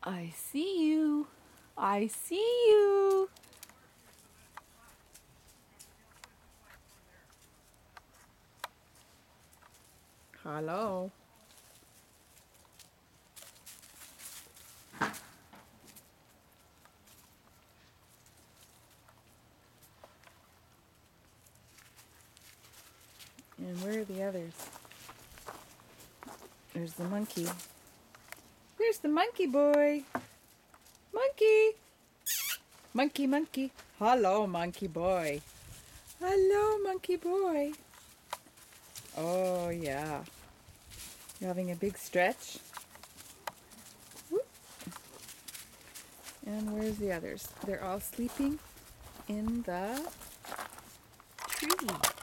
I see you. I see you. Hello. And where are the others? There's the monkey. There's the monkey boy. Monkey. Monkey, monkey. Hello, monkey boy. Hello, monkey boy. Oh, yeah. You're having a big stretch. Whoop. And where's the others? They're all sleeping in the tree.